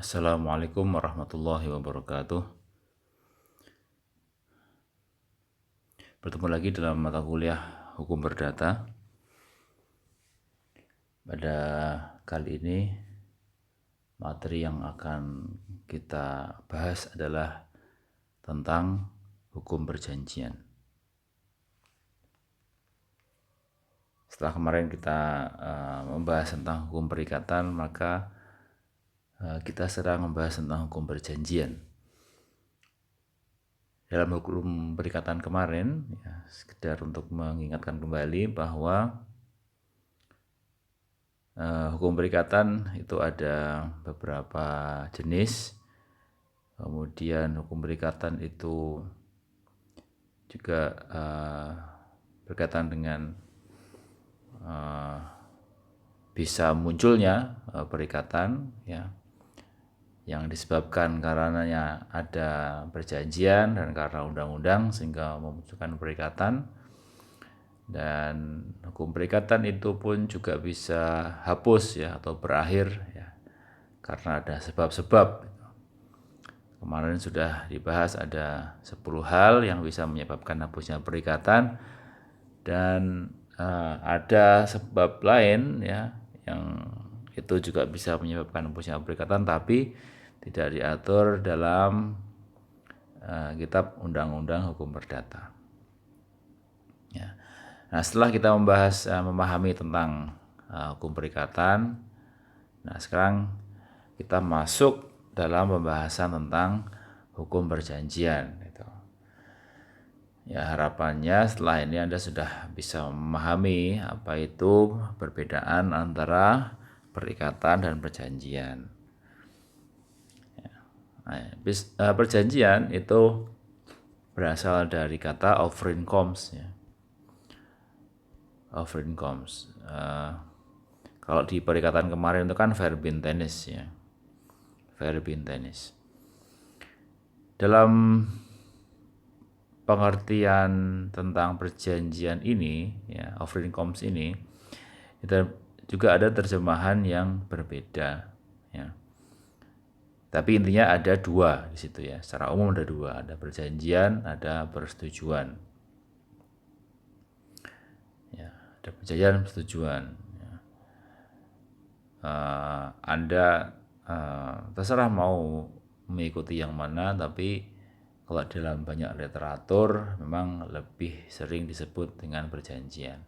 Assalamualaikum warahmatullahi wabarakatuh. Bertemu lagi dalam mata kuliah Hukum Perdata. Pada kali ini materi yang akan kita bahas adalah tentang hukum perjanjian. Setelah kemarin kita membahas tentang hukum perikatan, maka kita sedang membahas tentang hukum perjanjian. Dalam hukum perikatan kemarin, sekedar untuk mengingatkan kembali bahwa hukum perikatan itu ada beberapa jenis. Kemudian hukum perikatan itu juga berkaitan dengan bisa munculnya perikatan, ya, yang disebabkan karenanya ada perjanjian dan karena undang-undang sehingga memunculkan perikatan. Dan hukum perikatan itu pun juga bisa hapus, ya, atau berakhir, ya, karena ada sebab-sebab. Kemarin sudah dibahas ada 10 hal yang bisa menyebabkan hapusnya perikatan, dan ada sebab lain, ya, yang itu juga bisa menyebabkan hapusnya perikatan tapi tidak diatur dalam kitab Undang-Undang Hukum Perdata. Ya. Nah, setelah kita membahas memahami tentang hukum perikatan, nah sekarang kita masuk dalam pembahasan tentang hukum perjanjian. Gitu. Ya, harapannya setelah ini Anda sudah bisa memahami apa itu perbedaan antara perikatan dan perjanjian. Ya. Nah, perjanjian itu berasal dari kata offering comes, ya. Offering comes. Kalau di perikatan kemarin itu kan verbin tenis, ya. Verbin tenis. Dalam pengertian tentang perjanjian ini, ya, offering comes ini, itu juga ada terjemahan yang berbeda, ya. Tapi intinya ada dua di situ, ya. Secara umum ada dua, ada perjanjian, ada persetujuan. Ya, ada perjanjian, persetujuan. Ya. Anda terserah mau mengikuti yang mana, tapi kalau dalam banyak literatur memang lebih sering disebut dengan perjanjian.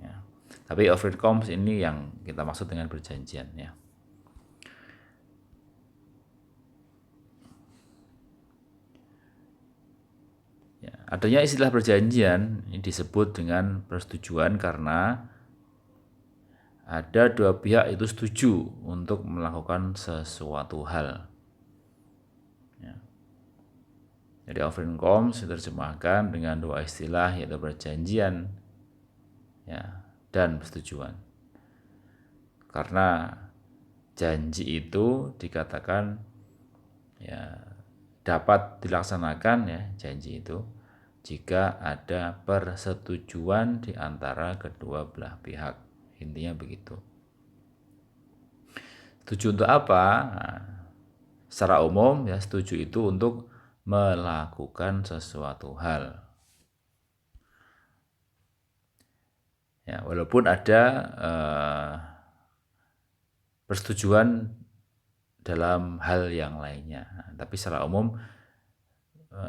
Ya. Tapi offering comes ini yang kita maksud dengan perjanjian, ya. Ya, adanya istilah perjanjian ini disebut dengan persetujuan karena ada dua pihak itu setuju untuk melakukan sesuatu hal. Ya. Jadi offering comes diterjemahkan dengan dua istilah, yaitu perjanjian, ya, dan persetujuan. Karena janji itu dikatakan, ya, dapat dilaksanakan, ya, janji itu jika ada persetujuan di antara kedua belah pihak. Intinya begitu. Setuju untuk apa? Nah, secara umum, ya, setuju itu untuk melakukan sesuatu hal. Ya, walaupun ada persetujuan dalam hal yang lainnya, tapi secara umum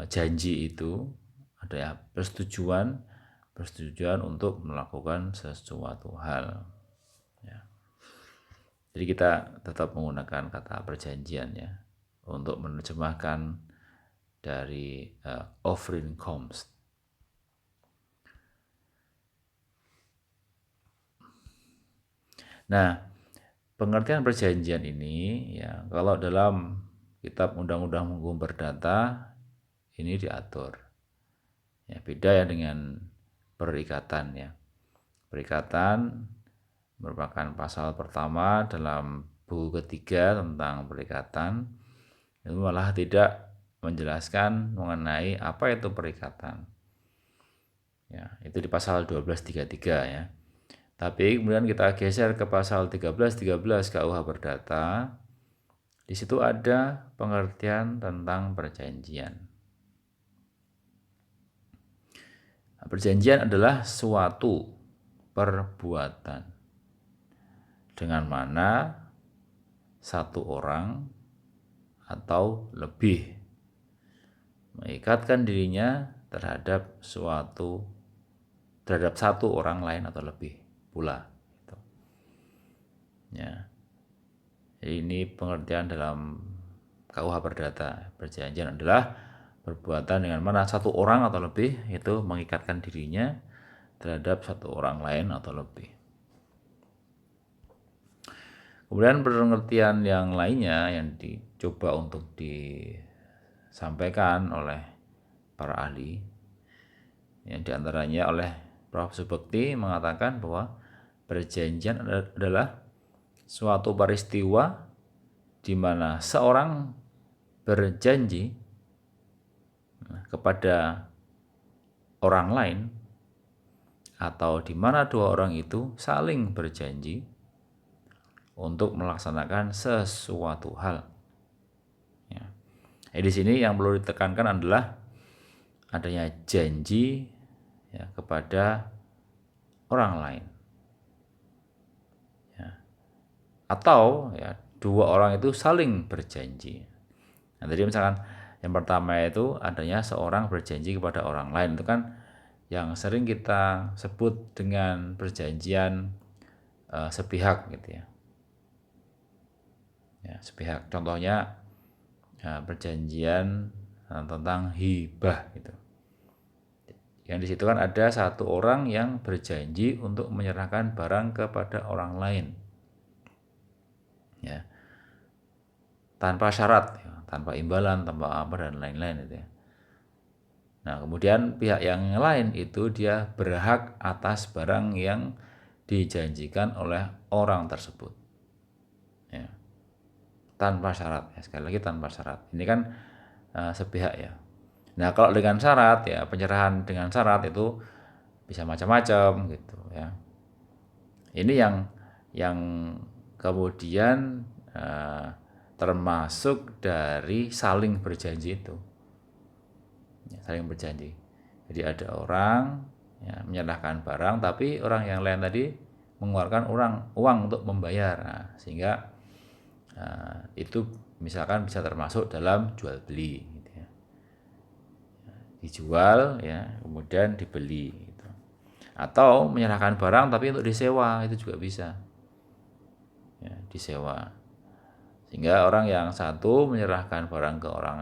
janji itu ada persetujuan untuk melakukan sesuatu hal. Ya. Jadi kita tetap menggunakan kata perjanjian, ya, untuk menerjemahkan dari offering comes. Nah, pengertian perjanjian ini, ya, kalau dalam kitab Undang-Undang Hukum Perdata ini diatur. Ya, beda ya dengan perikatan, ya. Perikatan merupakan pasal pertama dalam buku ketiga tentang perikatan. Itu malah tidak menjelaskan mengenai apa itu perikatan. Ya, itu di pasal 1233, ya. Tapi kemudian kita geser ke pasal 1313 KUH Perdata. Di Di situ ada pengertian tentang perjanjian. Perjanjian adalah suatu perbuatan dengan mana satu orang atau lebih mengikatkan dirinya terhadap satu orang lain atau lebih pula. Gitu. Ya. Jadi ini pengertian dalam KUH Perdata. Perjanjian adalah perbuatan dengan mana satu orang atau lebih itu mengikatkan dirinya terhadap satu orang lain atau lebih. Kemudian pengertian yang lainnya yang dicoba untuk disampaikan oleh para ahli, yang diantaranya oleh Prof. Subekti mengatakan bahwa perjanjian adalah suatu peristiwa di mana seorang berjanji kepada orang lain atau di mana dua orang itu saling berjanji untuk melaksanakan sesuatu hal. Ya. Di sini yang perlu ditekankan adalah adanya janji ya, kepada orang lain. Ya. Atau ya, dua orang itu saling berjanji. Nah, tadi misalkan yang pertama itu adanya seorang berjanji kepada orang lain, itu kan yang sering kita sebut dengan perjanjian sepihak gitu ya. Ya, sepihak. Contohnya perjanjian tentang hibah gitu. Yang di situ kan ada satu orang yang berjanji untuk menyerahkan barang kepada orang lain. Ya. Tanpa syarat, ya, tanpa imbalan, tanpa apa dan lain-lain itu ya. Nah, kemudian pihak yang lain itu dia berhak atas barang yang dijanjikan oleh orang tersebut. Ya. Tanpa syarat, ya, sekali lagi tanpa syarat. Ini kan sepihak ya. Nah, kalau dengan syarat ya, penyerahan dengan syarat itu bisa macam-macam gitu ya. Ini yang kemudian termasuk dari saling berjanji itu. Ya, saling berjanji. Jadi ada orang ya, menyerahkan barang, tapi orang yang lain tadi mengeluarkan uang untuk membayar. Nah, sehingga itu misalkan bisa termasuk dalam jual beli. Gitu ya. Dijual ya, kemudian dibeli. Gitu. Atau menyerahkan barang tapi untuk disewa itu juga bisa. Ya, disewa. Sehingga orang yang satu menyerahkan barang ke orang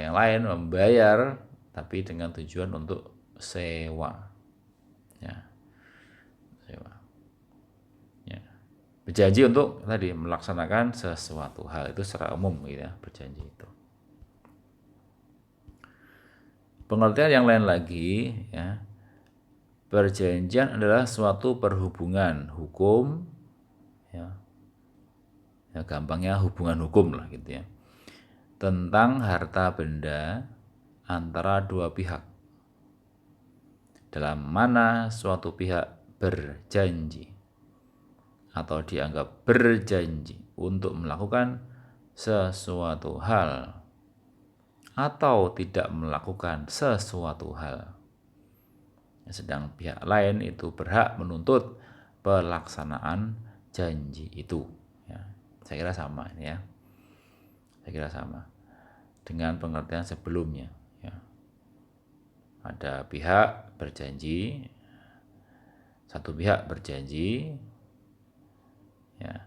yang lain membayar tapi dengan tujuan untuk sewa. Ya. Sewa. Ya. Berjanji untuk tadi melaksanakan sesuatu hal itu secara umum gitu ya, berjanji itu. Pengertian yang lain lagi ya. Perjanjian adalah suatu perhubungan hukum ya. Ya gampangnya hubungan hukum lah gitu ya. Tentang harta benda antara dua pihak. Dalam mana suatu pihak berjanji atau dianggap berjanji untuk melakukan sesuatu hal atau tidak melakukan sesuatu hal. Sedang pihak lain itu berhak menuntut pelaksanaan janji itu. Ya, saya kira sama ini ya. Saya kira sama dengan pengertian sebelumnya. Ya. Ada pihak berjanji, satu pihak berjanji, ya,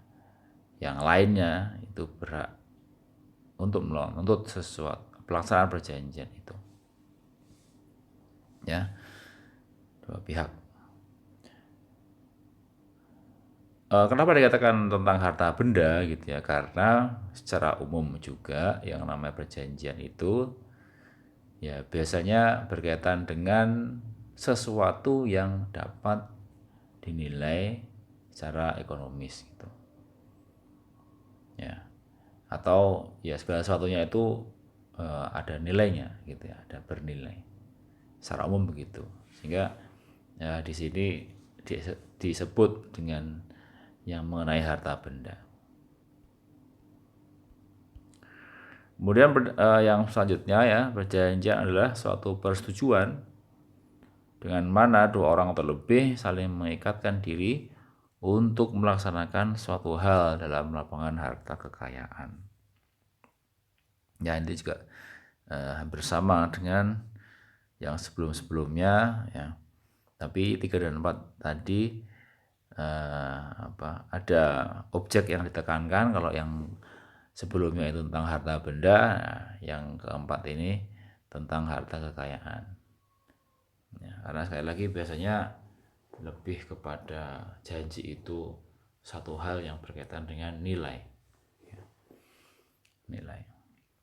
yang lainnya itu berhak untuk menuntut sesuatu pelaksanaan perjanjian itu. Ya, dua pihak. Kenapa dikatakan tentang harta benda gitu ya? Karena secara umum juga yang namanya perjanjian itu ya biasanya berkaitan dengan sesuatu yang dapat dinilai secara ekonomis gitu. Ya. Atau ya segala sesuatunya itu ada nilainya gitu ya, ada bernilai. Secara umum begitu. Sehingga ya di sini disebut dengan yang mengenai harta benda. Kemudian yang selanjutnya ya, perjanjian adalah suatu persetujuan dengan mana dua orang atau lebih saling mengikatkan diri untuk melaksanakan suatu hal dalam lapangan harta kekayaan. Ya, ini juga hampir sama dengan yang sebelum-sebelumnya ya. Tapi 3 dan 4 tadi ada objek yang ditekankan. Kalau yang sebelumnya itu tentang harta benda, nah, yang keempat ini tentang harta kekayaan. Ya, karena sekali lagi biasanya lebih kepada janji itu satu hal yang berkaitan dengan nilai. Ya, nilai.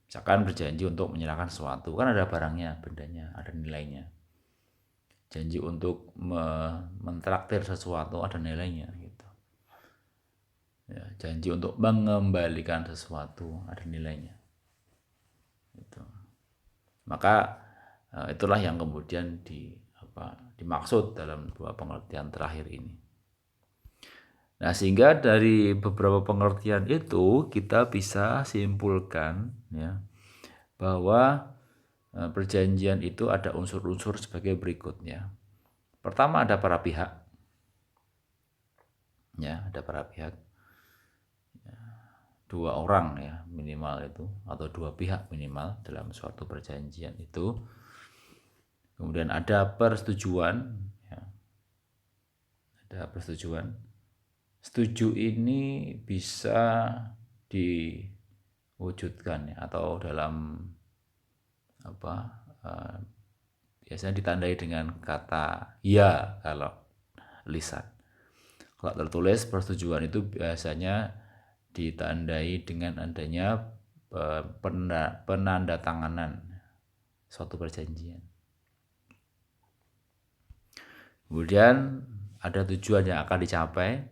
Misalkan berjanji untuk menyerahkan sesuatu, kan ada barangnya, bendanya, ada nilainya. Janji untuk mentraktir sesuatu ada nilainya gitu. Ya, janji untuk mengembalikan sesuatu ada nilainya. Gitu. Maka itulah yang kemudian dimaksud dalam dua pengertian terakhir ini. Nah, sehingga dari beberapa pengertian itu kita bisa simpulkan ya bahwa perjanjian itu ada unsur-unsur sebagai berikutnya. Pertama ada para pihak. Ya, ada para pihak. Ya, 2 orang ya minimal itu, atau 2 pihak minimal dalam suatu perjanjian itu. Kemudian ada persetujuan ya. Ada persetujuan. Setuju ini bisa diwujudkan ya, atau dalam biasanya ditandai dengan kata ya kalau lisan. Kalau tertulis persetujuan itu biasanya ditandai dengan adanya penandatanganan suatu perjanjian. Kemudian ada tujuan yang akan dicapai.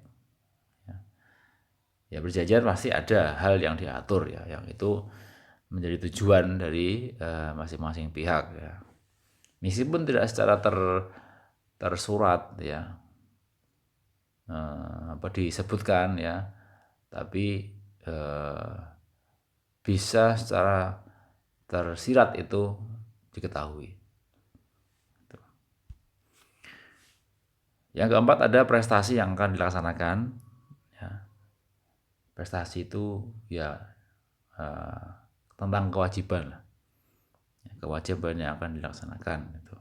Ya, perjanjian pasti ada hal yang diatur ya, yang itu menjadi tujuan dari masing-masing pihak ya. Meskipun tidak secara tersurat ya, disebutkan ya, tapi bisa secara tersirat itu diketahui. Yang keempat ada prestasi yang akan dilaksanakan. Ya. Prestasi itu ya tentang kewajiban, kewajiban yang akan dilaksanakan. Itu.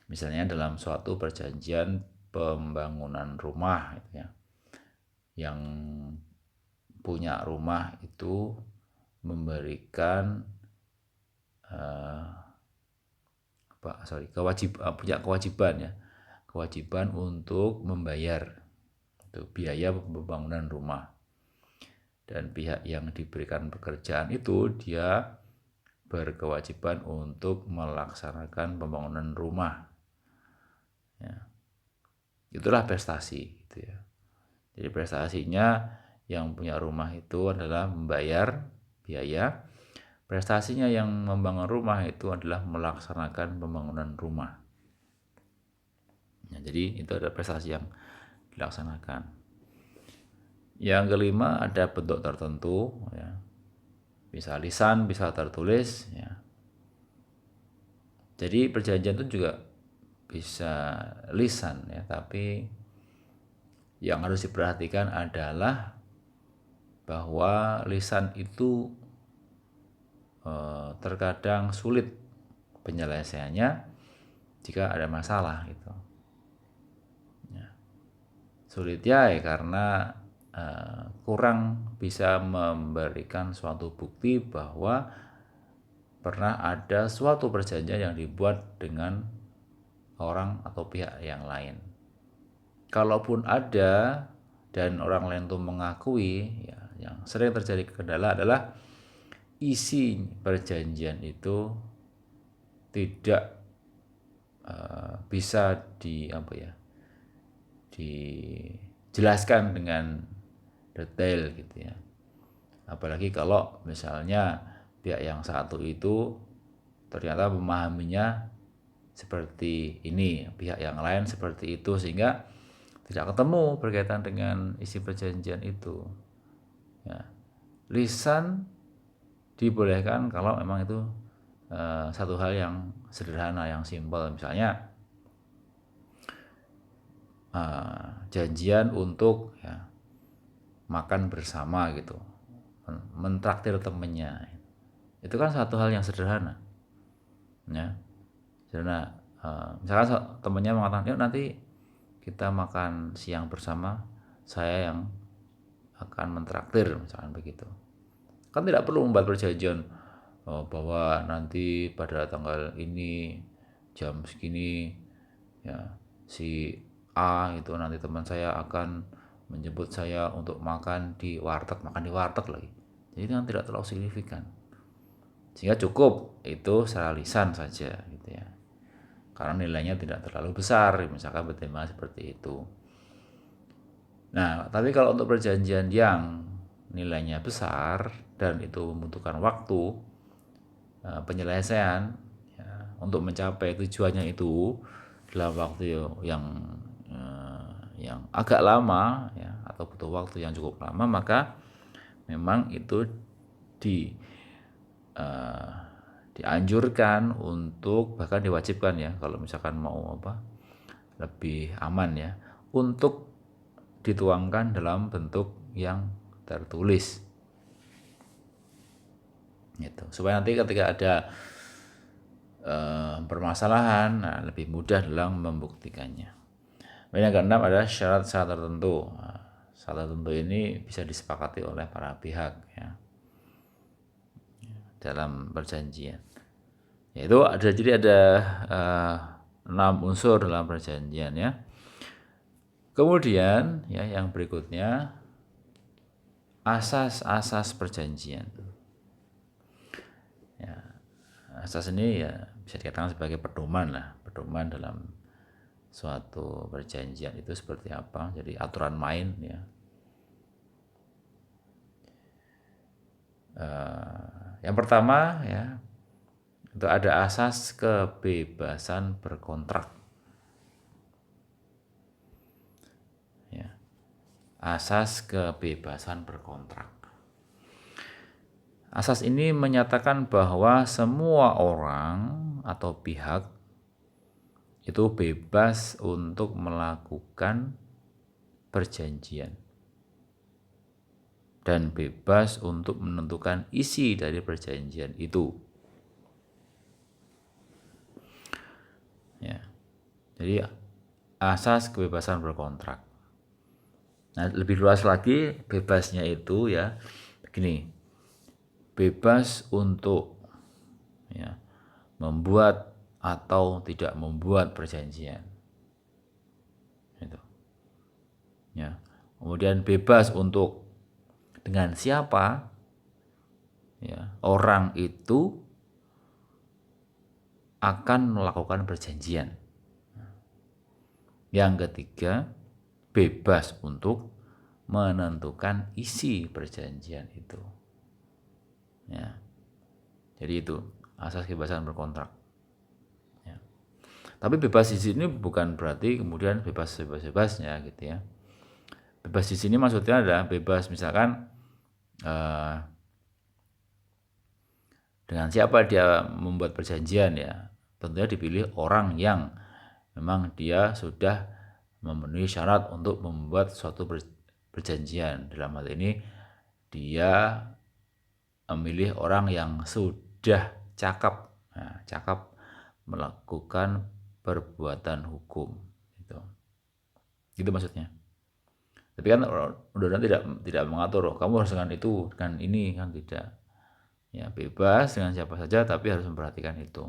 Misalnya dalam suatu perjanjian pembangunan rumah, gitu ya, yang punya rumah itu memberikan punya kewajiban ya, kewajiban untuk membayar itu biaya pembangunan rumah, dan pihak yang diberikan pekerjaan itu dia berkewajiban untuk melaksanakan pembangunan rumah ya. Itulah prestasi gitu ya. Jadi prestasinya yang punya rumah itu adalah membayar biaya, prestasinya yang membangun rumah itu adalah melaksanakan pembangunan rumah. Ya, jadi itu ada prestasi yang dilaksanakan. Yang kelima ada bentuk tertentu ya. Bisa lisan, bisa tertulis ya. Jadi perjanjian itu juga bisa lisan ya, tapi yang harus diperhatikan adalah bahwa lisan itu terkadang sulit penyelesaiannya jika ada masalah gitu. Ya. Sulit ya karena kurang bisa memberikan suatu bukti bahwa pernah ada suatu perjanjian yang dibuat dengan orang atau pihak yang lain. Kalaupun ada dan orang lain itu mengakui, ya, yang sering terjadi kendala adalah isi perjanjian itu tidak bisa dijelaskan dengan detail gitu ya. Apalagi kalau misalnya pihak yang satu itu ternyata memahaminya seperti ini, pihak yang lain seperti itu, sehingga tidak ketemu berkaitan dengan isi perjanjian itu. Ya. Lisan dibolehkan kalau memang itu satu hal yang sederhana, yang simpel. Misalnya janjian untuk ya, makan bersama gitu, mentraktir temennya, itu kan satu hal yang sederhana ya. Karena misalkan temennya mengatakan, yuk nanti kita makan siang bersama, saya yang akan mentraktir, misalkan begitu. Kan tidak perlu membuat perjanjian bahwa nanti pada tanggal ini jam segini ya si A itu nanti teman saya akan menjemput saya untuk makan di warteg lagi. Jadi itu kan tidak terlalu signifikan. Sehingga cukup itu secara lisan saja gitu ya. Karena nilainya tidak terlalu besar, misalkan bertema seperti itu. Nah, tapi kalau untuk perjanjian yang nilainya besar dan itu membutuhkan waktu penyelesaian ya, untuk mencapai tujuannya itu dalam waktu yang agak lama ya, atau butuh waktu yang cukup lama, maka memang itu dianjurkan untuk, bahkan diwajibkan ya, kalau misalkan mau lebih aman ya, untuk dituangkan dalam bentuk yang tertulis gitu, supaya nanti ketika ada permasalahan lebih mudah dalam membuktikannya. Yang keenam adalah syarat-syarat tertentu. Syarat tertentu ini bisa disepakati oleh para pihak ya, dalam perjanjian. Yaitu ada 6 unsur dalam perjanjian ya. Kemudian ya yang berikutnya asas-asas perjanjian. Ya, asas ini ya bisa dikatakan sebagai pedoman dalam suatu perjanjian itu seperti apa. Jadi aturan main ya. Yang pertama ya, itu ada asas kebebasan berkontrak. Ya. Asas kebebasan berkontrak. Asas ini menyatakan bahwa semua orang atau pihak itu bebas untuk melakukan perjanjian dan bebas untuk menentukan isi dari perjanjian itu. Ya. Jadi asas kebebasan berkontrak. Nah, lebih luas lagi bebasnya itu ya begini. Bebas untuk ya, membuat atau tidak membuat perjanjian. Itu. Ya. Kemudian bebas untuk dengan siapa ya, orang itu akan melakukan perjanjian. Yang ketiga, bebas untuk menentukan isi perjanjian itu. Ya. Jadi itu asas kebebasan berkontrak. Ya. Tapi bebas di sini bukan berarti kemudian bebasnya gitu ya. Bebas di sini maksudnya adalah bebas misalkan dengan siapa dia membuat perjanjian ya. Tentunya dipilih orang yang memang dia sudah memenuhi syarat untuk membuat suatu perjanjian. Dalam hal ini dia memilih orang yang sudah cakap melakukan perbuatan hukum gitu maksudnya. Tapi kan undang-undang tidak mengatur kamu harus dengan itu, dengan ini, kan tidak ya, bebas dengan siapa saja tapi harus memperhatikan itu.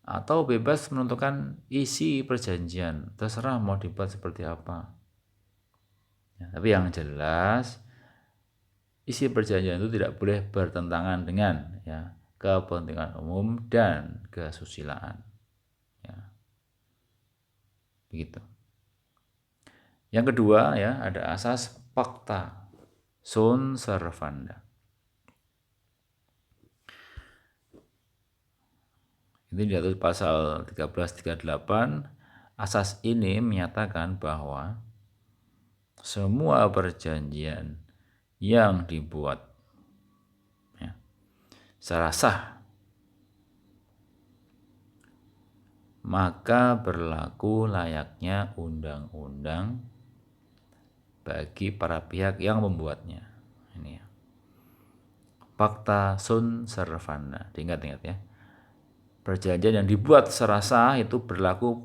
Atau bebas menentukan isi perjanjian, terserah mau dibuat seperti apa ya, tapi yang jelas isi perjanjian itu tidak boleh bertentangan dengan ya, kepentingan umum dan kesusilaan ya. Begitu. Yang kedua ya, ada asas pacta sunt servanda. Ini diatur pasal 1338. Asas ini menyatakan bahwa semua perjanjian yang dibuat ya, secara sah, maka berlaku layaknya undang-undang bagi para pihak yang membuatnya. Ini ya. Pacta sunt servanda, diingat-ingat ya. Perjanjian yang dibuat secara sah itu berlaku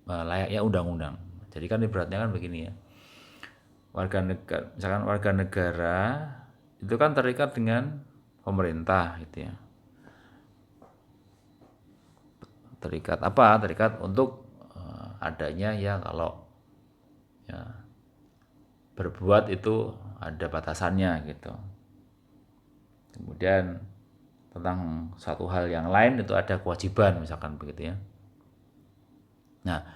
layaknya undang-undang. Jadi kan ibaratnya kan begini ya. Misalkan warga negara itu kan terikat dengan pemerintah gitu ya. Terikat apa? Terikat untuk adanya ya kalau ya, berbuat itu ada batasannya gitu. Kemudian tentang satu hal yang lain itu ada kewajiban misalkan begitu ya. Nah,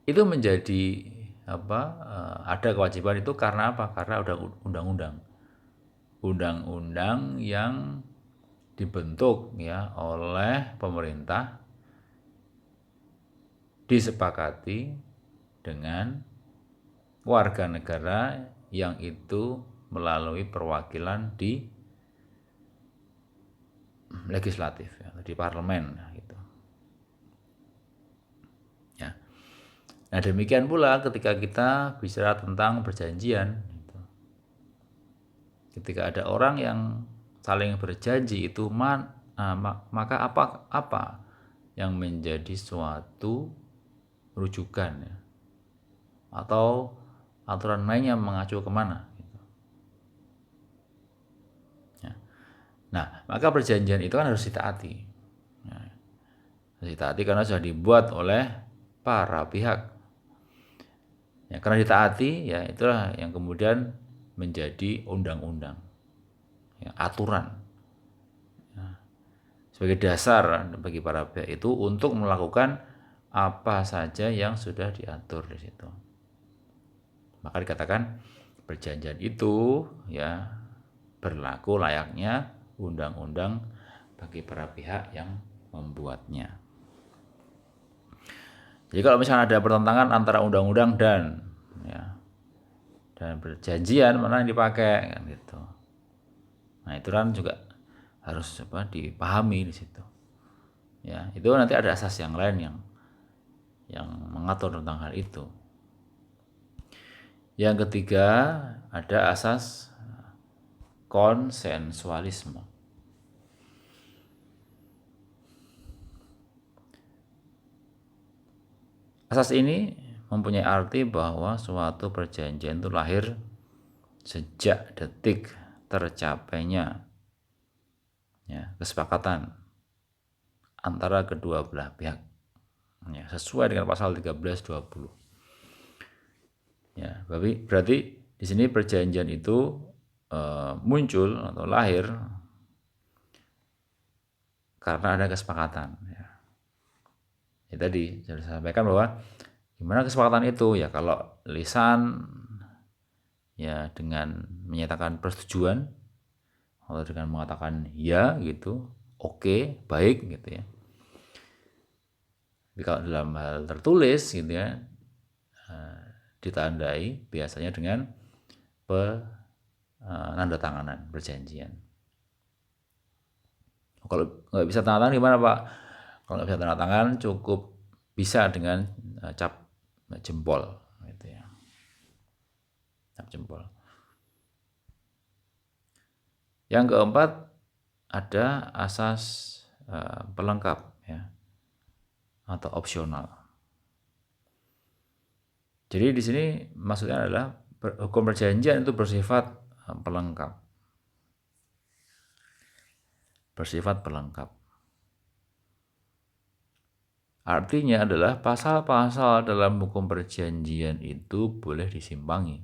itu menjadi apa? Ada kewajiban itu karena apa? Karena udah undang-undang. Undang-undang yang dibentuk ya oleh pemerintah, disepakati dengan warga negara yang itu melalui perwakilan di legislatif ya, di parlemen gitu. Ya. Nah, demikian pula ketika kita bicara tentang perjanjian gitu. Ketika ada orang yang saling berjanji itu maka apa yang menjadi suatu rujukan ya, atau aturan mainnya mengacu kemana gitu. Ya. Nah, maka perjanjian itu kan harus ditaati. Ya. Harus ditaati karena sudah dibuat oleh para pihak. Ya, karena ditaati, ya itulah yang kemudian menjadi undang-undang, ya, aturan. Ya. Sebagai dasar bagi para pihak itu untuk melakukan apa saja yang sudah diatur di situ. Maka dikatakan perjanjian itu ya berlaku layaknya undang-undang bagi para pihak yang membuatnya. Jadi kalau misalnya ada pertentangan antara undang-undang dan perjanjian, mana yang dipakai kan gitu. Nah, itu kan juga harus dipahami di situ. Ya, itu nanti ada asas yang lain yang mengatur tentang hal itu. Yang ketiga, ada asas konsensualisme. Asas ini mempunyai arti bahwa suatu perjanjian itu lahir sejak detik tercapainya ya, kesepakatan antara kedua belah pihak ya, sesuai dengan pasal 1320. Ya, berarti di sini perjanjian itu muncul atau lahir karena ada kesepakatan ya. Ya tadi sudah saya sampaikan bahwa gimana kesepakatan itu ya, kalau lisan ya dengan menyatakan persetujuan atau dengan mengatakan ya gitu, oke, baik gitu ya. Tapi kalau dalam hal tertulis gitu ya, ditandai biasanya dengan penandatanganan perjanjian. Kalau nggak bisa tanda tangan gimana Pak? Kalau nggak bisa tanda tangan cukup bisa dengan cap jempol gitu ya. Cap jempol. Yang keempat ada asas pelengkap ya, atau opsional. Jadi di sini maksudnya adalah hukum perjanjian itu bersifat pelengkap. Bersifat pelengkap. Artinya adalah pasal-pasal dalam hukum perjanjian itu boleh disimpangi.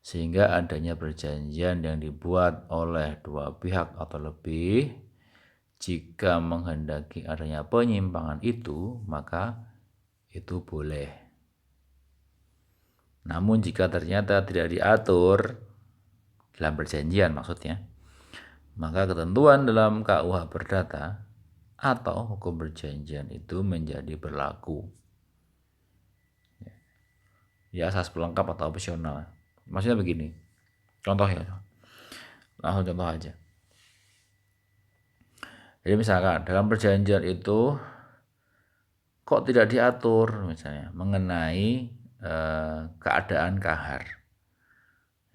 Sehingga adanya perjanjian yang dibuat oleh dua pihak atau lebih, jika menghendaki adanya penyimpangan itu, maka itu boleh. Namun jika ternyata tidak diatur dalam perjanjian maksudnya, maka ketentuan dalam KUH Perdata atau hukum perjanjian itu menjadi berlaku. Ya, asas pelengkap atau opsional. Maksudnya begini, contoh ya. Langsung contoh aja. Jadi misalkan dalam perjanjian itu kok tidak diatur misalnya mengenai keadaan kahar.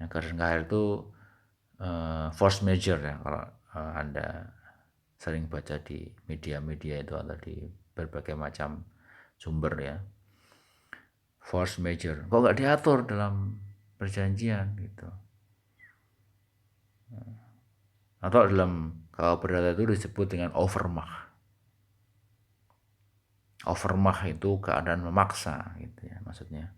Ya, keadaan kahar itu force majeure ya kalau Anda sering baca di media-media itu atau di berbagai macam sumber ya. Force majeure kok nggak diatur dalam perjanjian gitu. Atau dalam kalau perdata itu disebut dengan overmach. Overmach itu keadaan memaksa gitu ya maksudnya.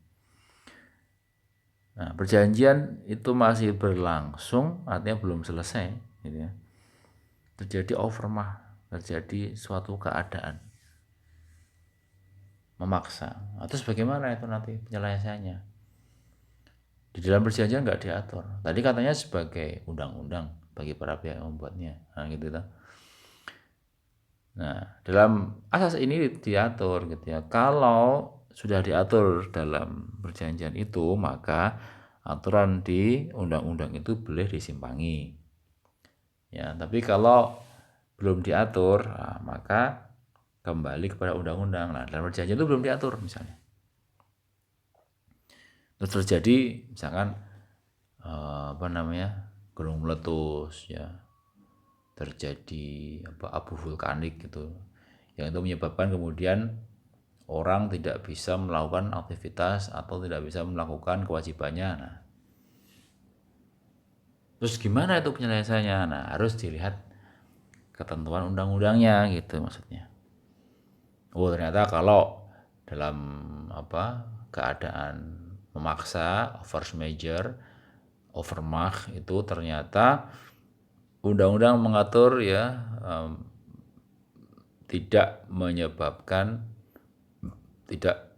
Nah, perjanjian itu masih berlangsung, artinya belum selesai gitu ya. Terjadi overmach, terjadi suatu keadaan memaksa. Terus bagaimana itu nanti penyelesaiannya? Di dalam perjanjian nggak diatur. Tadi katanya sebagai undang-undang bagi para pihak yang membuatnya. Nah, gitu kan. Nah, dalam asas ini diatur gitu ya. Kalau sudah diatur dalam perjanjian itu, maka aturan di undang-undang itu boleh disimpangi. Ya, tapi kalau belum diatur, nah, maka kembali kepada undang-undang. Nah, dalam perjanjian itu belum diatur misalnya. Terus terjadi misalkan gunung meletus ya, terjadi abu vulkanik gitu, yang itu menyebabkan kemudian orang tidak bisa melakukan aktivitas atau tidak bisa melakukan kewajibannya. Nah, terus gimana itu penyelesaiannya? Nah, harus dilihat ketentuan undang-undangnya gitu maksudnya. Oh, ternyata kalau dalam keadaan memaksa, force majeure, overmach itu ternyata undang-undang mengatur ya tidak menyebabkan tidak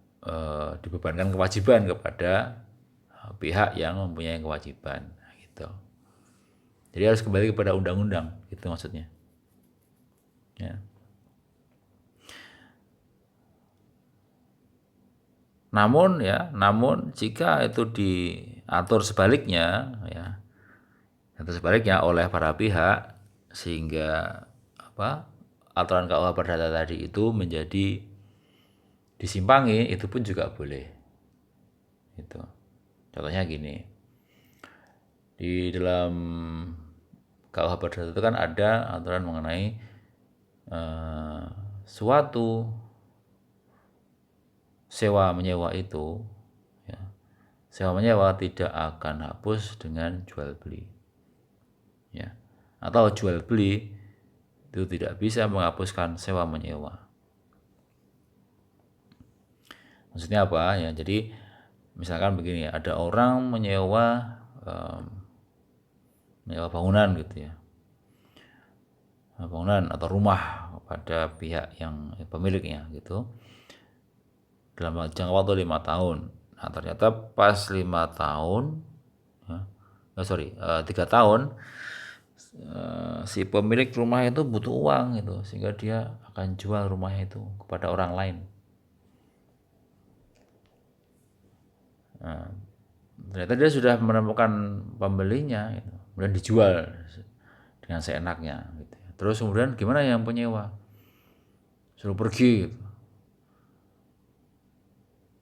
dibebankan kewajiban kepada pihak yang mempunyai kewajiban gitu. Jadi harus kembali kepada undang-undang gitu maksudnya. Ya. Namun jika itu diatur sebaliknya ya, atau sebaliknya oleh para pihak sehingga aturan KUH Perdata tadi itu menjadi disimpangi, itu pun juga boleh. Itu. Contohnya gini. Di dalam KUH Perdata itu kan ada aturan mengenai suatu sewa menyewa itu ya, sewa menyewa tidak akan hapus dengan jual beli ya, atau jual beli itu tidak bisa menghapuskan sewa menyewa. Maksudnya apa ya? Jadi misalkan begini, ada orang menyewa bangunan gitu ya, bangunan atau rumah pada pihak yang pemiliknya gitu dalam jangka waktu 5 tahun. Nah, ternyata pas 5 tahun ya, 3 tahun si pemilik rumah itu butuh uang gitu sehingga dia akan jual rumahnya itu kepada orang lain. Nah, ternyata dia sudah menemukan pembelinya gitu. Kemudian dijual dengan seenaknya gitu. Terus kemudian gimana yang penyewa? Suruh pergi gitu.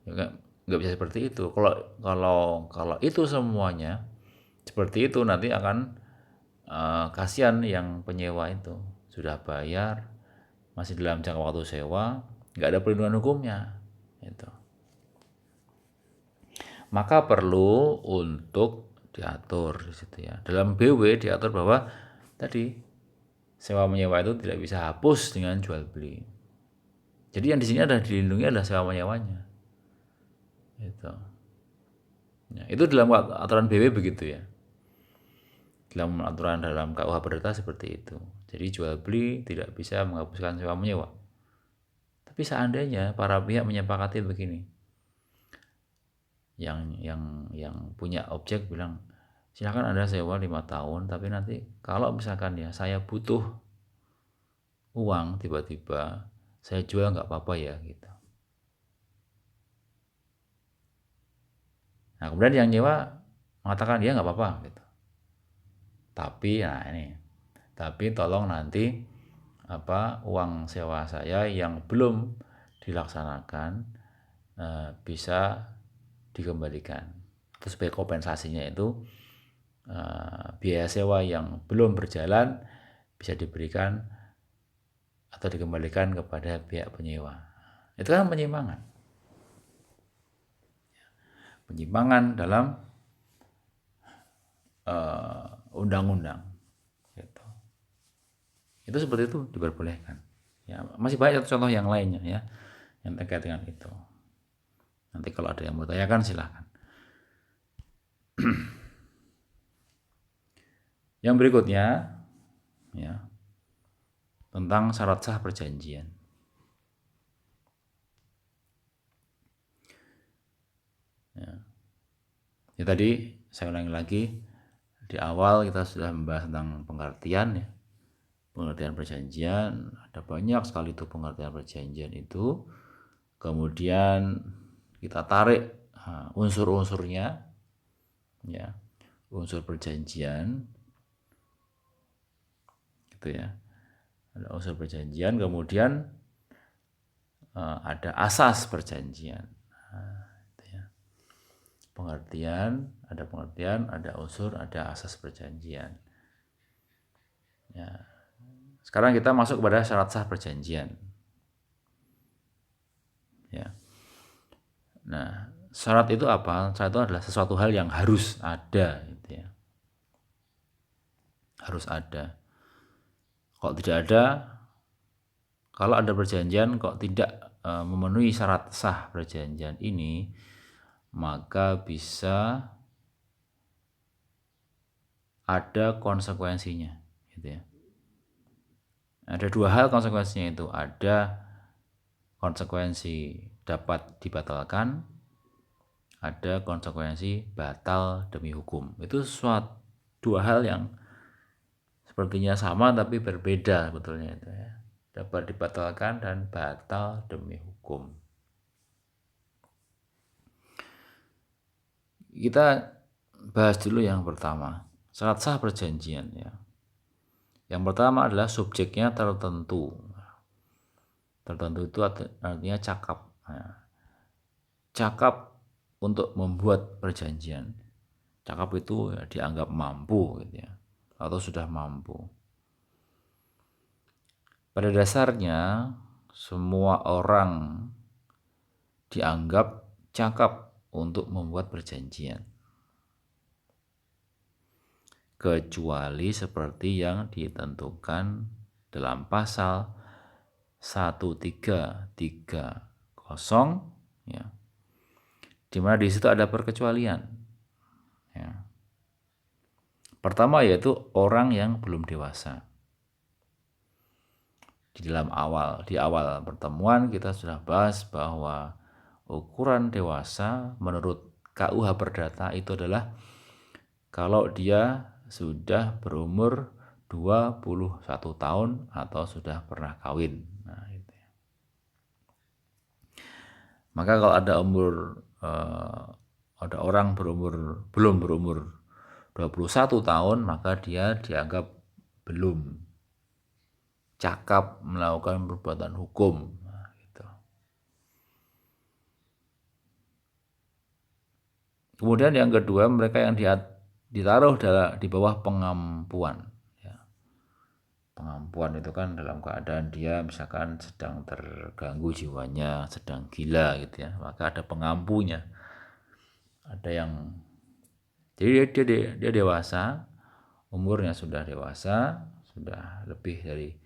Ya, nggak bisa seperti itu. Kalau itu semuanya seperti itu nanti akan kasihan yang penyewa itu sudah bayar masih dalam jangka waktu sewa, nggak ada perlindungan hukumnya itu. Maka perlu untuk diatur di situ ya. Dalam BW diatur bahwa tadi sewa menyewa itu tidak bisa hapus dengan jual beli. Jadi yang di sini adalah dilindungi adalah sewa menyewanya. Itu. Ya, itu dalam aturan BW begitu ya. Dalam aturan dalam KUH Perdata seperti itu. Jadi jual beli tidak bisa menghapuskan sewa menyewa. Tapi seandainya para pihak menyepakati begini, yang punya objek bilang silakan Anda sewa 5 tahun, tapi nanti kalau misalkan ya saya butuh uang tiba-tiba saya jual nggak apa-apa ya gitu. Nah kemudian yang nyewa mengatakan ya nggak apa-apa gitu. Tapi nah ini, tapi tolong nanti uang sewa saya yang belum dilaksanakan bisa dikembalikan. Terus sebagai kompensasinya itu biaya sewa yang belum berjalan bisa diberikan atau dikembalikan kepada pihak penyewa. Itu kan penyimpangan dalam undang-undang. Gitu. Itu seperti itu diperbolehkan. Ya, masih banyak contoh yang lainnya ya yang terkait dengan itu. Nanti kalau ada yang mau tanyakan silahkan. Yang berikutnya ya tentang syarat sah perjanjian. Ya tadi saya ulangi lagi, di awal kita sudah membahas tentang pengertian ya. Pengertian perjanjian, ada banyak sekali itu pengertian perjanjian itu. Kemudian kita tarik unsur-unsurnya ya. Unsur perjanjian gitu ya. Ada unsur perjanjian, kemudian ada asas perjanjian. Pengertian, ada unsur, ada asas perjanjian. Ya. Sekarang kita masuk kepada syarat sah perjanjian. Ya. Nah, syarat itu apa? Syarat itu adalah sesuatu hal yang harus ada, gitu ya. Harus ada. Kalau tidak ada, kalau ada perjanjian kok tidak memenuhi syarat sah perjanjian ini, maka bisa ada konsekuensinya, gitu ya. Ada dua hal konsekuensinya itu, ada konsekuensi dapat dibatalkan, ada konsekuensi batal demi hukum. Itu dua hal yang sepertinya sama tapi berbeda sebetulnya itu ya. Dapat dibatalkan dan batal demi hukum. Kita bahas dulu yang pertama, syarat sah perjanjian ya. Yang pertama adalah subjeknya tertentu. Tertentu itu artinya cakap. Nah, cakap untuk membuat perjanjian. Cakap itu ya, dianggap mampu gitu ya, atau sudah mampu. Pada dasarnya semua orang dianggap cakap untuk membuat perjanjian. Kecuali seperti yang ditentukan dalam pasal 1330 ya. Di mana di situ ada perkecualian. Ya. Pertama yaitu orang yang belum dewasa. Di awal pertemuan kita sudah bahas bahwa ukuran dewasa menurut KUH Perdata itu adalah kalau dia sudah berumur 21 tahun atau sudah pernah kawin. Nah, itu ya. Maka kalau ada orang belum berumur 21 tahun, maka dia dianggap belum cakap melakukan perbuatan hukum. Nah, gitu. Kemudian yang kedua, mereka yang ditaruh di bawah pengampuan. Ya. Pengampuan itu kan dalam keadaan dia misalkan sedang terganggu jiwanya, sedang gila gitu ya, maka ada pengampunya. Ada yang jadi dia dewasa, umurnya sudah dewasa, sudah lebih dari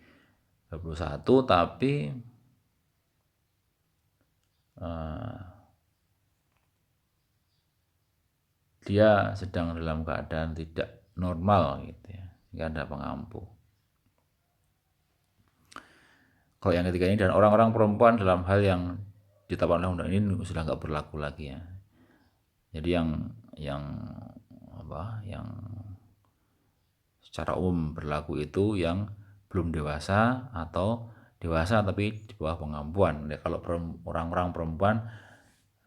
21, tapi dia sedang dalam keadaan tidak normal gitu ya, nggak ada pengampu. Kalau yang ketiga ini dan orang-orang perempuan dalam hal yang ditetapkan undang-undang ini sudah nggak berlaku lagi ya. Jadi yang secara umum berlaku itu yang belum dewasa atau dewasa tapi di bawah pengampuan. Ya, kalau orang-orang perempuan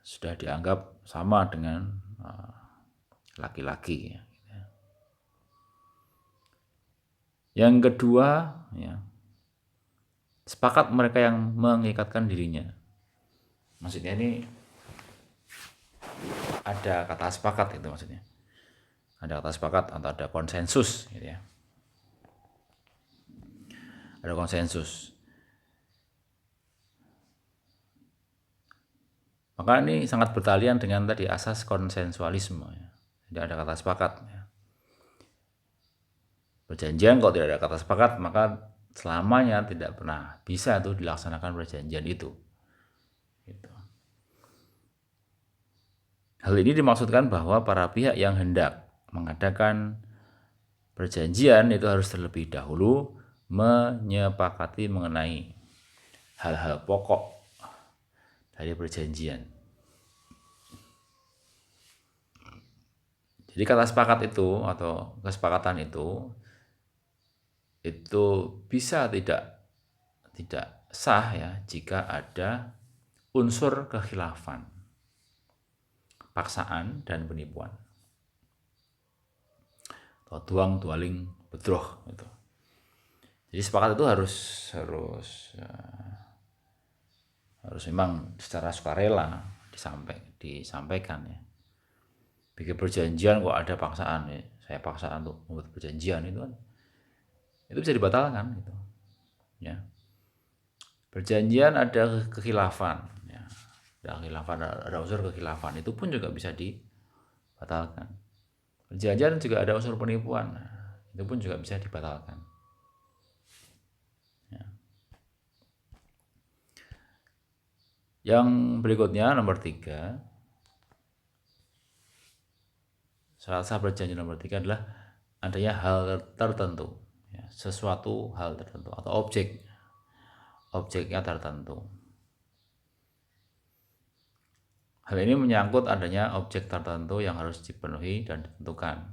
sudah dianggap sama dengan laki-laki ya. Yang kedua, ya, sepakat mereka yang mengikatkan dirinya. Maksudnya ini ada kata sepakat itu maksudnya. Ada kata sepakat atau ada konsensus gitu ya. Ada konsensus. Maka ini sangat bertalian dengan tadi asas konsensualisme ya. Tidak ada kata sepakat ya. Perjanjian kalau tidak ada kata sepakat maka selamanya tidak pernah bisa tuh dilaksanakan perjanjian itu. Gitu. Hal ini dimaksudkan bahwa para pihak yang hendak mengadakan perjanjian itu harus terlebih dahulu menyepakati mengenai hal-hal pokok dari perjanjian. Jadi kata sepakat itu atau kesepakatan itu bisa tidak sah ya jika ada unsur kekhilafan, paksaan dan penipuan. Atau tuang, tualing, bedroh gitu. Jadi sepakat itu harus memang secara sukarela disampaikan ya. Bikin perjanjian kok ada paksaan ya. Saya paksaan untuk membuat perjanjian itu kan itu bisa dibatalkan gitu. Ya. Perjanjian ada kekhilafan ya. Ada unsur kekhilafan itu pun juga bisa dibatalkan. Perjanjian juga ada unsur penipuan. Nah, itu pun juga bisa dibatalkan. Ya. Yang berikutnya nomor 3. Syarat sah perjanjian nomor 3 adalah adanya hal tertentu, ya, sesuatu hal tertentu atau objeknya tertentu. Hal ini menyangkut adanya objek tertentu yang harus dipenuhi dan ditentukan.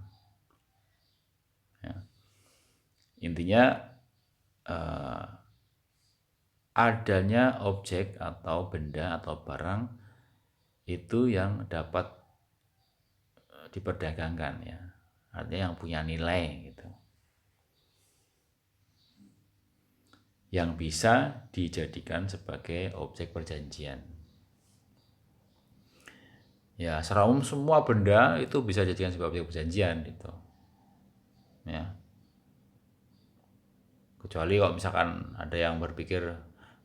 Ya. Intinya adanya objek atau benda atau barang itu yang dapat diperdagangkan ya, artinya yang punya nilai gitu, yang bisa dijadikan sebagai objek perjanjian. Ya, secara umum semua benda itu bisa dijadikan sebagai objek perjanjian gitu. Ya. Kecuali kalau misalkan ada yang berpikir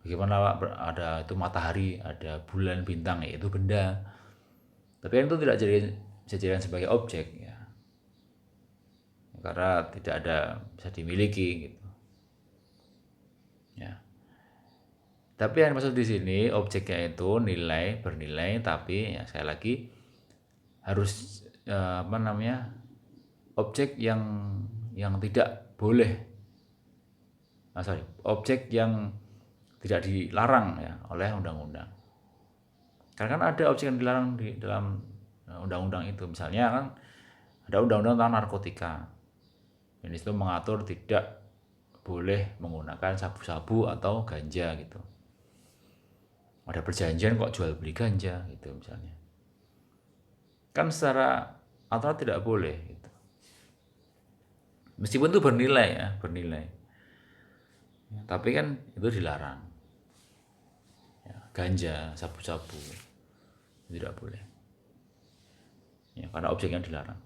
bagaimana ada itu matahari, ada bulan, bintang, ya itu benda. Tapi kan itu tidak bisa dijadikan sebagai objek ya. Karena tidak ada bisa dimiliki gitu. Ya. Tapi yang maksud di sini objeknya itu bernilai, tapi ya sekali lagi harus objek yang tidak boleh, objek yang tidak dilarang ya oleh undang-undang. Karena kan ada objek yang dilarang di dalam undang-undang itu, misalnya kan ada undang-undang tentang narkotika. Ini itu mengatur tidak boleh menggunakan sabu-sabu atau ganja gitu. Ada perjanjian kok jual beli ganja gitu misalnya. Kan secara aturan tidak boleh gitu. Meskipun itu bernilai ya. Tapi kan itu dilarang. Ya, ganja, sabu-sabu tidak boleh. Ya, karena objeknya dilarang.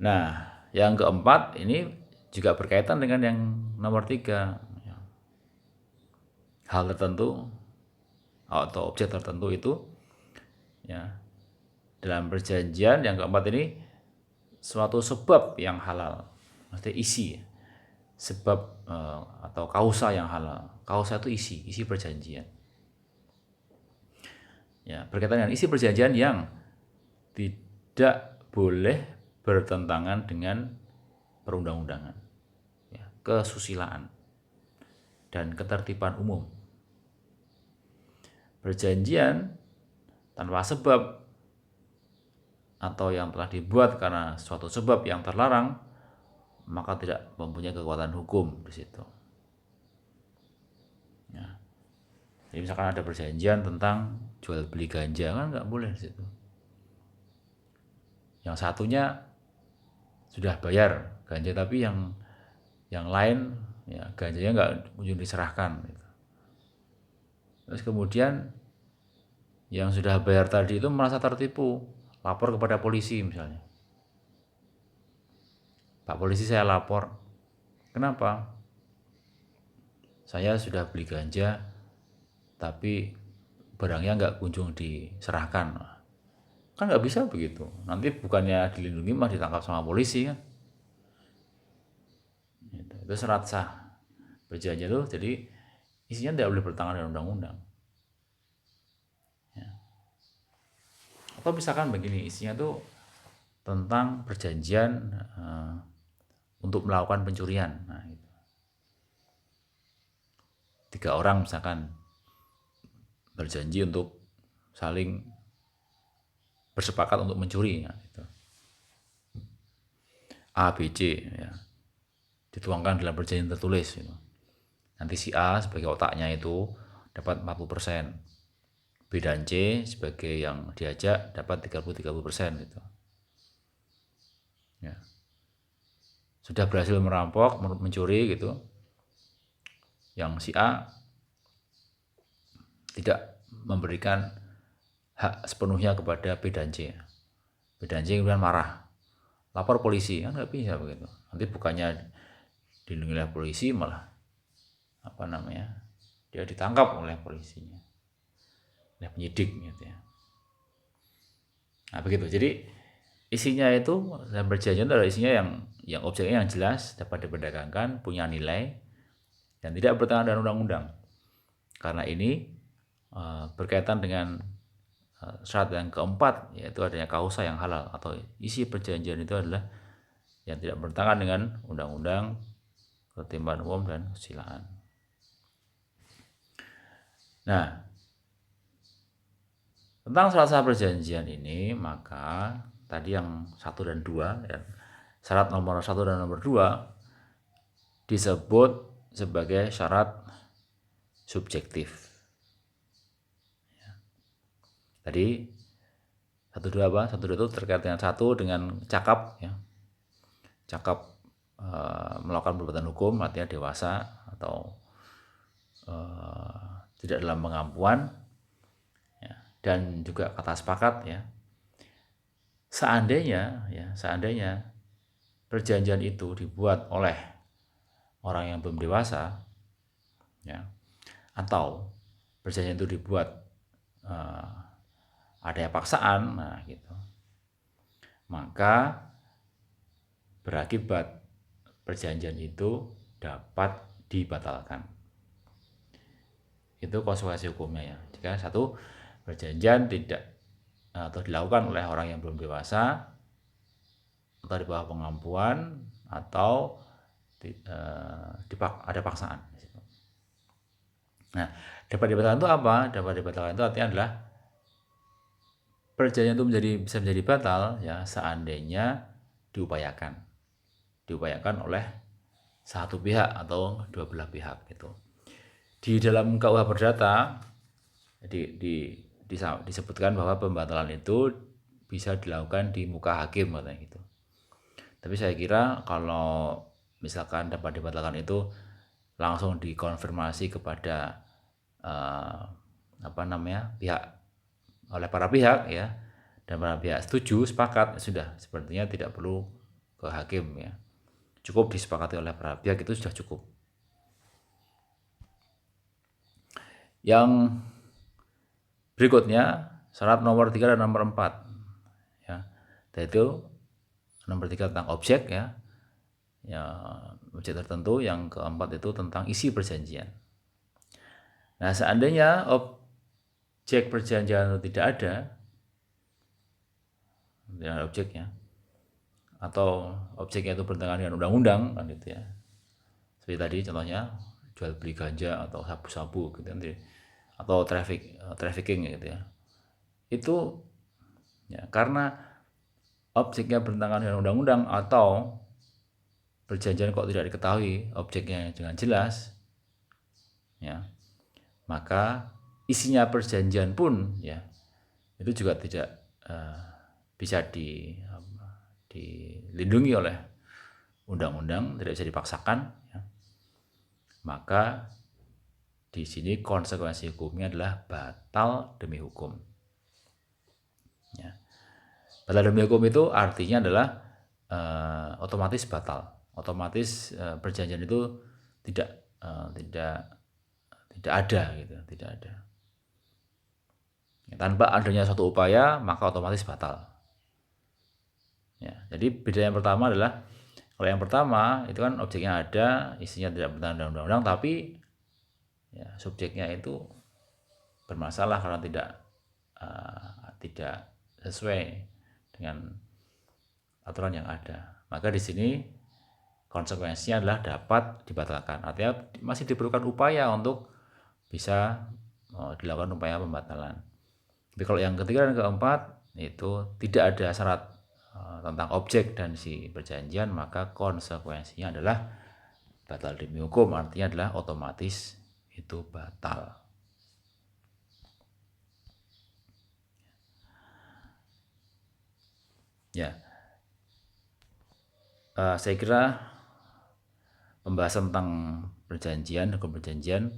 Nah, yang keempat ini juga berkaitan dengan yang nomor 3. Hal tertentu atau objek tertentu itu ya dalam perjanjian yang keempat ini suatu sebab yang halal, maksudnya isi sebab atau kausa yang halal. Kausa itu isi perjanjian. Ya, berkaitan dengan isi perjanjian yang tidak boleh bertentangan dengan perundang-undangan, ya, kesusilaan dan ketertiban umum. Perjanjian tanpa sebab atau yang telah dibuat karena suatu sebab yang terlarang maka tidak mempunyai kekuatan hukum di situ. Ya. Jadi misalkan ada perjanjian tentang jual beli ganja kan nggak boleh di situ. Yang satunya sudah bayar ganja tapi yang lain ya ganjanya nggak kunjung diserahkan gitu. Terus kemudian yang sudah bayar tadi itu merasa tertipu, lapor kepada polisi misalnya. Pak polisi, saya lapor. Kenapa? Saya sudah beli ganja tapi barangnya nggak kunjung diserahkan. Kan nggak bisa begitu. Nanti bukannya dilindungi malah ditangkap sama polisi kan. Itu syarat sah berjanji itu, jadi isinya tidak boleh bertentangan dengan undang-undang. Ya. Atau misalkan begini, isinya tuh tentang perjanjian untuk melakukan pencurian. Nah, gitu. 3 orang misalkan berjanji untuk saling bersepakat untuk mencuri. Nah, gitu. A, B, C ya, dituangkan dalam perjanjian tertulis. Gitu. Nanti si A sebagai otaknya itu dapat 40%. B dan C sebagai yang diajak dapat 30% gitu. Ya. Sudah berhasil merampok, mencuri gitu. Yang si A tidak memberikan hak sepenuhnya kepada B dan C. B dan C kemudian marah, lapor polisi, kan nggak bisa begitu. Nanti bukannya dilindungi oleh polisi, malah dia ditangkap oleh polisinya, oleh penyidik gitu ya. Nah begitu. Jadi isinya itu dalam perjanjian adalah isinya yang objeknya yang jelas, dapat diperdagangkan, punya nilai, dan tidak bertentangan dengan undang-undang. Karena ini berkaitan dengan syarat yang keempat, yaitu adanya kausa yang halal, atau isi perjanjian itu adalah yang tidak bertentangan dengan undang-undang, ketertiban umum, dan kesusilaan. Nah, tentang syarat sah perjanjian ini, maka tadi yang 1 dan 2, ya, syarat nomor 1 dan nomor 2 disebut sebagai syarat subjektif. Tadi 1, 2 apa? 1, 2 itu terkait dengan 1 dengan cakap ya. Cakap melakukan perbuatan hukum, artinya dewasa atau tidak dalam pengampuan ya, dan juga kata sepakat ya. Seandainya perjanjian itu dibuat oleh orang yang belum dewasa ya, atau perjanjian itu dibuat adanya paksaan, nah gitu, maka berakibat perjanjian itu dapat dibatalkan. Itu konsekuensi hukumnya ya. Jika satu perjanjian tidak atau dilakukan oleh orang yang belum dewasa, atau di bawah pengampuan, atau ada paksaan. Nah, dapat dibatalkan itu apa? Dapat dibatalkan itu artinya adalah perjanjian itu bisa menjadi batal ya seandainya diupayakan oleh satu pihak atau dua belah pihak gitu. Di dalam KUH Perdata disebutkan bahwa pembatalan itu bisa dilakukan di muka hakim katanya gitu. Tapi saya kira kalau misalkan dapat dibatalkan itu langsung dikonfirmasi kepada pihak, oleh para pihak ya, dan para pihak setuju, sepakat, sudah, sepertinya tidak perlu ke hakim ya, cukup disepakati oleh para pihak, itu sudah cukup. Yang berikutnya syarat nomor 3 dan nomor 4 ya, yaitu nomor 3 tentang objek ya, objek tertentu. Yang keempat itu tentang isi perjanjian. Nah, seandainya objek perjanjian itu tidak ada dengan objeknya, atau objeknya itu bertentangan dengan undang-undang kan gitu ya, seperti tadi contohnya jual beli ganja atau sabu-sabu gitu nanti, atau trafficking gitu ya, itu ya karena objeknya bertentangan dengan undang-undang atau perjanjian kok tidak diketahui objeknya dengan jelas ya, maka isinya perjanjian pun ya itu juga tidak bisa dilindungi oleh undang-undang, tidak bisa dipaksakan, ya, maka di sini konsekuensi hukumnya adalah batal demi hukum. Ya. Batal demi hukum itu artinya adalah otomatis batal, otomatis perjanjian itu tidak ada gitu, tidak ada. Tanpa adanya suatu upaya maka otomatis batal. Ya, jadi beda yang pertama adalah kalau yang pertama itu kan objeknya ada, isinya tidak bertentangan dengan undang-undang, tapi ya, subjeknya itu bermasalah karena tidak sesuai dengan aturan yang ada. Maka di sini konsekuensinya adalah dapat dibatalkan. Artinya masih diperlukan upaya untuk bisa dilakukan upaya pembatalan. Tapi kalau yang ketiga dan keempat itu tidak ada syarat tentang objek dan si perjanjian, maka konsekuensinya adalah batal demi hukum, artinya adalah otomatis itu batal. Ya, saya kira pembahasan tentang perjanjian, hukum perjanjian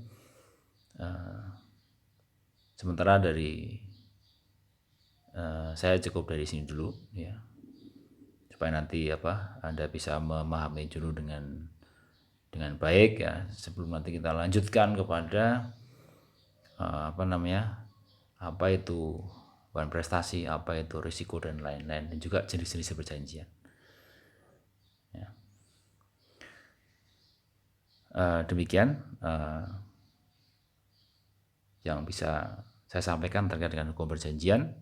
sementara dari saya cukup dari sini dulu, ya, supaya nanti Anda bisa memahami dulu dengan baik, ya, sebelum nanti kita lanjutkan kepada apa itu bahan prestasi, apa itu risiko dan lain-lain, dan juga jenis-jenis perjanjian. Ya. Demikian yang bisa saya sampaikan terkait dengan hukum perjanjian.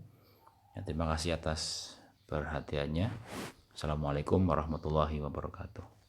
Ya, terima kasih atas perhatiannya. Assalamualaikum warahmatullahi wabarakatuh.